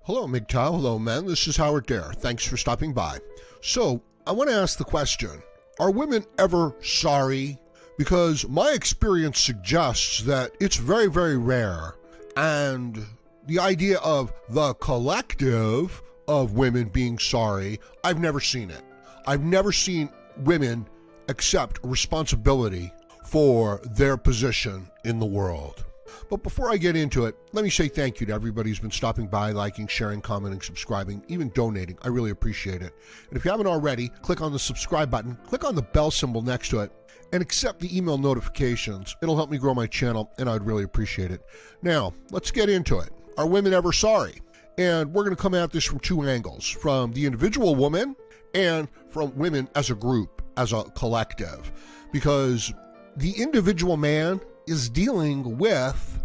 Hello, MGTOW. Hello, men. This is Howard Dare. Thanks for stopping by. So, I want to ask the question, are women ever sorry? Because my experience suggests that it's very, very rare. And the idea of the collective of women being sorry, I've never seen it. I've never seen women accept responsibility for their position in the world. But before I get into it, let me say thank you to everybody who's been stopping by, liking, sharing, commenting, subscribing, even donating. I really appreciate it. And if you haven't already, click on the subscribe button, click on the bell symbol next to it, and accept the email notifications. It'll help me grow my channel, and I'd really appreciate it. Now, let's get into it. Are women ever sorry? And we're going to come at this from two angles, from the individual woman and from women as a group, as a collective. Because the individual man is dealing with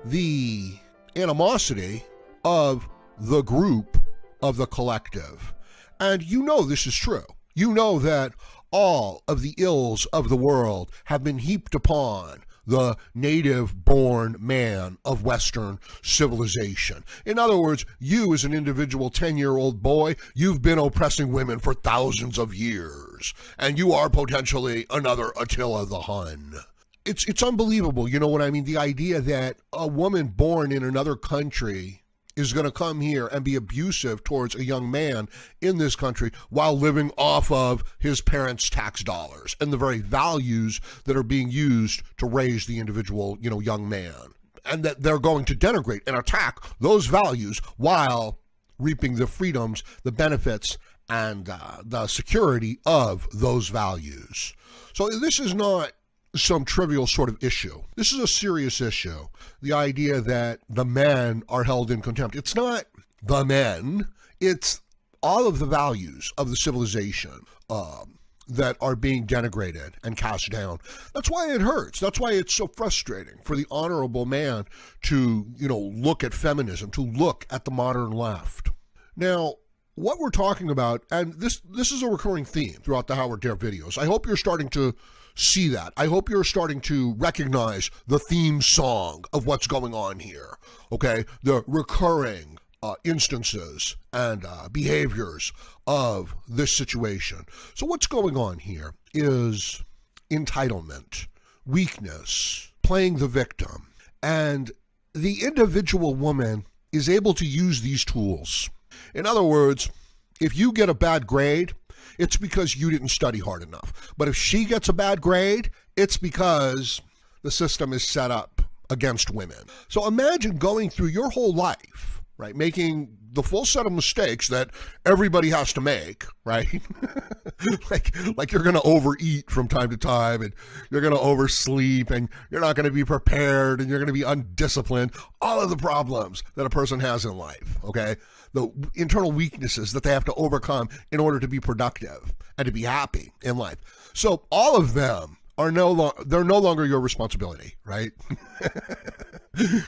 the animosity of the group, of the collective. And you know this is true. You know that all of the ills of the world have been heaped upon the native-born man of Western civilization. In other words, you as an individual 10-year-old boy, you've been oppressing women for thousands of years, and you are potentially another Attila the Hun. It's unbelievable, you know what I mean? The idea that a woman born in another country is going to come here and be abusive towards a young man in this country while living off of his parents' tax dollars and the very values that are being used to raise the individual, young man. And that they're going to denigrate and attack those values while reaping the freedoms, the benefits, and the security of those values. So this is not some trivial sort of issue. This is a serious issue. The idea that the men are held in contempt. It's not the men. It's all of the values of the civilization that are being denigrated and cast down. That's why it hurts. That's why it's so frustrating for the honorable man to, look at feminism, to look at the modern left. Now, what we're talking about, and this is a recurring theme throughout the Howard Dare videos. I hope you're starting to see that. I hope you're starting to recognize the theme song of what's going on here, okay? The recurring instances and behaviors of this situation. So what's going on here is entitlement, weakness, playing the victim, and the individual woman is able to use these tools. In other words, if you get a bad grade, it's because you didn't study hard enough. But if she gets a bad grade, it's because the system is set up against women. So imagine going through your whole life, right, making the full set of mistakes that everybody has to make, right? like you're going to overeat from time to time, and you're going to oversleep, and you're not going to be prepared, and you're going to be undisciplined. All of the problems that a person has in life, okay? The internal weaknesses that they have to overcome in order to be productive and to be happy in life. So all of them are no longer your responsibility, right?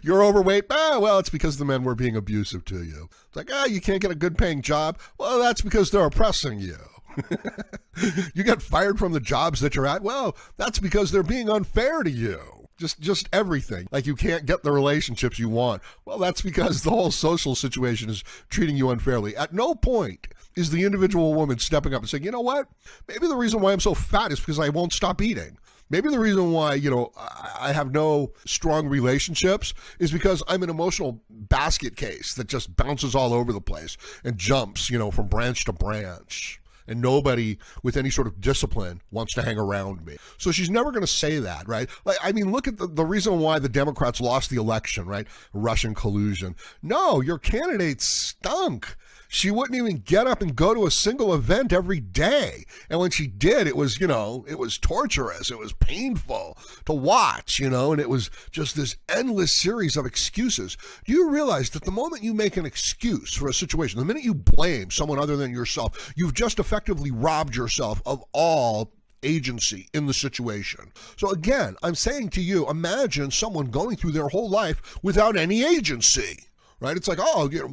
You're overweight. Well, it's because the men were being abusive to you. It's like, you can't get a good paying job. Well, that's because they're oppressing you. You get fired from the jobs that you're at. Well, that's because they're being unfair to you. Just everything. Like you can't get the relationships you want. Well, that's because the whole social situation is treating you unfairly. At no point is the individual woman stepping up and saying, you know what? Maybe the reason why I'm so fat is because I won't stop eating. Maybe the reason why, I have no strong relationships is because I'm an emotional basket case that just bounces all over the place and jumps, from branch to branch. And nobody with any sort of discipline wants to hang around me. So she's never going to say that, right? Look at the reason why the Democrats lost the election, right? Russian collusion. No, your candidate stunk. She wouldn't even get up and go to a single event every day. And when she did, it was, it was torturous. It was painful to watch, and it was just this endless series of excuses. Do you realize that the moment you make an excuse for a situation, the minute you blame someone other than yourself, you've just effectively robbed yourself of all agency in the situation. So again, I'm saying to you, imagine someone going through their whole life without any agency, right? It's like,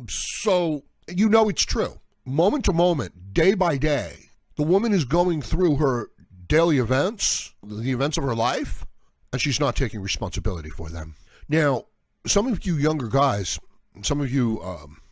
so it's true. Moment to moment, day by day, the woman is going through her daily events, the events of her life, and she's not taking responsibility for them. Now, some of you younger guys, some of you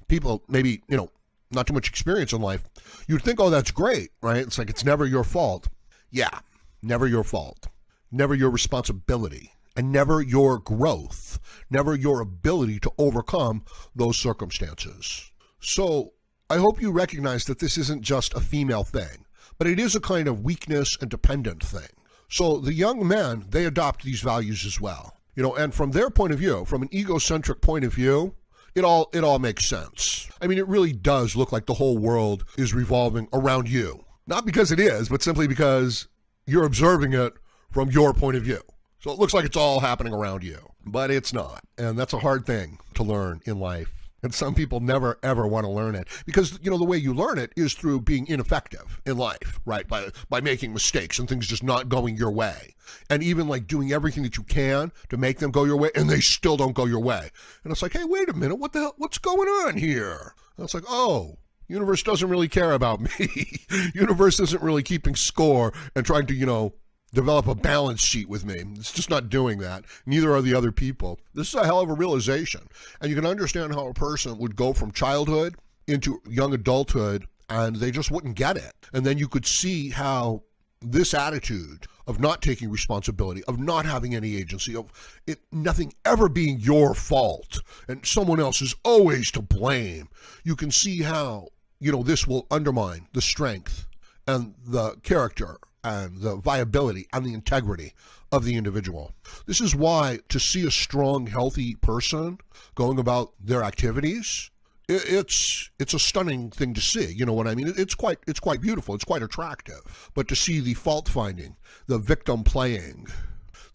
people maybe, not too much experience in life, you'd think, oh, that's great, right? It's like, it's never your fault. Yeah, never your fault. Never your responsibility. And never your growth. Never your ability to overcome those circumstances. So I hope you recognize that this isn't just a female thing, but it is a kind of weakness and dependent thing. So the young men, they adopt these values as well. And from their point of view, from an egocentric point of view, it all makes sense. I mean, it really does look like the whole world is revolving around you. Not because it is, but simply because you're observing it from your point of view. So it looks like it's all happening around you, but it's not. And that's a hard thing to learn in life. And some people never, ever want to learn it because, the way you learn it is through being ineffective in life, right? By making mistakes and things just not going your way. And even like doing everything that you can to make them go your way, and they still don't go your way. And it's like, hey, wait a minute, what the hell? What's going on here? And it's like, oh, universe doesn't really care about me. Universe isn't really keeping score and trying to, develop a balance sheet with me. It's just not doing that. Neither are the other people. This is a hell of a realization. And you can understand how a person would go from childhood into young adulthood and they just wouldn't get it. And then you could see how this attitude of not taking responsibility, of not having any agency, of it nothing ever being your fault and someone else is always to blame, you can see how, this will undermine the strength and the character and the viability and the integrity of the individual. This is why to see a strong, healthy person going about their activities, it's a stunning thing to see. You know what I mean? It's quite beautiful. It's quite attractive. But to see the fault finding, the victim playing,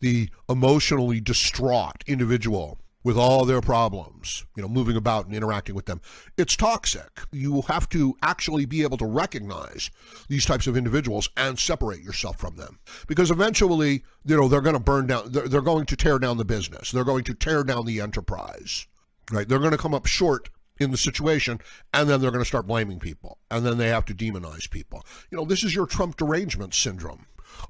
the emotionally distraught individual with all their problems, moving about and interacting with them, it's toxic. You have to actually be able to recognize these types of individuals and separate yourself from them. Because eventually, they're going to burn down, they're going to tear down the business. They're going to tear down the enterprise, right? They're going to come up short in the situation, and then they're going to start blaming people. And then they have to demonize people. This is your Trump derangement syndrome.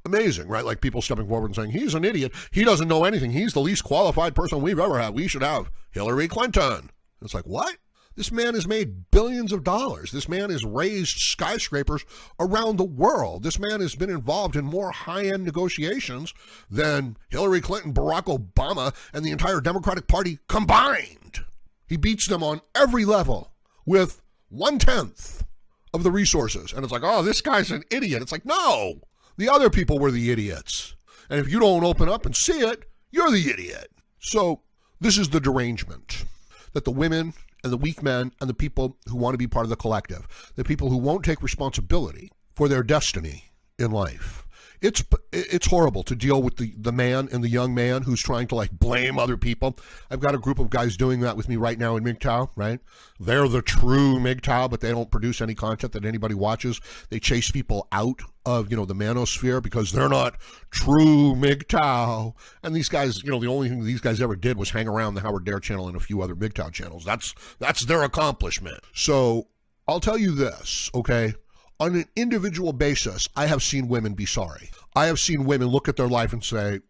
Amazing, right? Like people stepping forward and saying, he's an idiot. He doesn't know anything. He's the least qualified person we've ever had. We should have Hillary Clinton. It's like, what? This man has made billions of dollars. This man has raised skyscrapers around the world. This man has been involved in more high-end negotiations than Hillary Clinton, Barack Obama, and the entire Democratic Party combined. He beats them on every level with 1/10 of the resources. And it's like, oh, this guy's an idiot. It's like, no. The other people were the idiots. And if you don't open up and see it, you're the idiot. So this is the derangement that the women and the weak men and the people who want to be part of the collective, the people who won't take responsibility for their destiny in life. It's horrible to deal with the man and the young man who's trying to blame other people. I've got a group of guys doing that with me right now in MGTOW, right? They're the true MGTOW, but they don't produce any content that anybody watches. They chase people out of, the manosphere because they're not true MGTOW. And these guys, the only thing these guys ever did was hang around the Howard Dare channel and a few other MGTOW channels. That's their accomplishment. So I'll tell you this, okay? On an individual basis, I have seen women be sorry. I have seen women look at their life and say,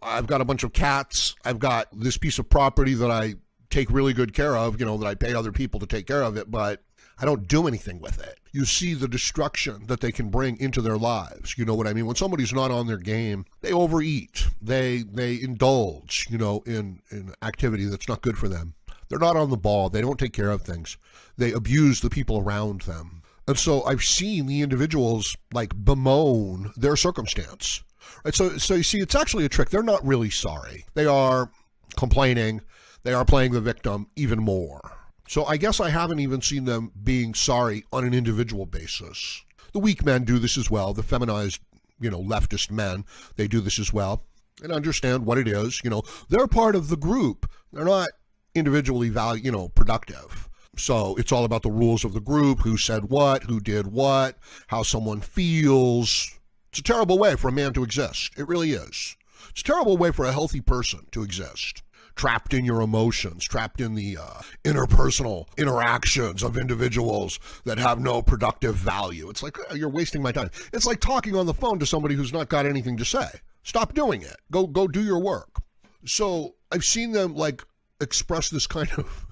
I've got a bunch of cats. I've got this piece of property that I take really good care of, that I pay other people to take care of it, but I don't do anything with it. You see the destruction that they can bring into their lives. You know what I mean? When somebody's not on their game, they overeat. They indulge, in activity that's not good for them. They're not on the ball. They don't take care of things. They abuse the people around them. And so I've seen the individuals bemoan their circumstance. Right? So you see, it's actually a trick. They're not really sorry. They are complaining. They are playing the victim even more. So I guess I haven't even seen them being sorry on an individual basis. The weak men do this as well. The feminized, leftist men, they do this as well. And understand what it is. They're part of the group. They're not individually productive. So it's all about the rules of the group, who said what, who did what, how someone feels. It's a terrible way for a man to exist. It really is. It's a terrible way for a healthy person to exist. Trapped in your emotions, trapped in the interpersonal interactions of individuals that have no productive value. It's like, you're wasting my time. It's like talking on the phone to somebody who's not got anything to say. Stop doing it. Go do your work. So I've seen them express this kind of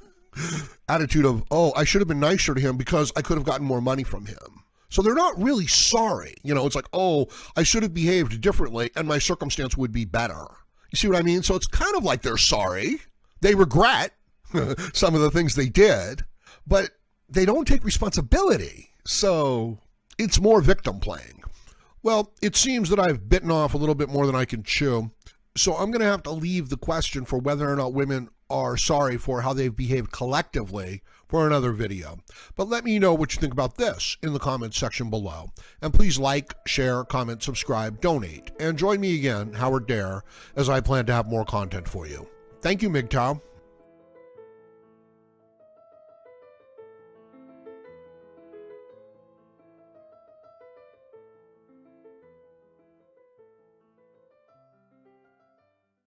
attitude of, oh, I should have been nicer to him because I could have gotten more money from him. So they're not really sorry. It's like, oh, I should have behaved differently and my circumstance would be better. You see what I mean? So it's kind of like they're sorry. They regret some of the things they did, but they don't take responsibility. So it's more victim playing. Well, it seems that I've bitten off a little bit more than I can chew. So I'm going to have to leave the question for whether or not women are sorry for how they've behaved collectively for another video. But let me know what you think about this in the comments section below. And please like, share, comment, subscribe, donate, and join me again, Howard Dare, as I plan to have more content for you. Thank you, MGTOW.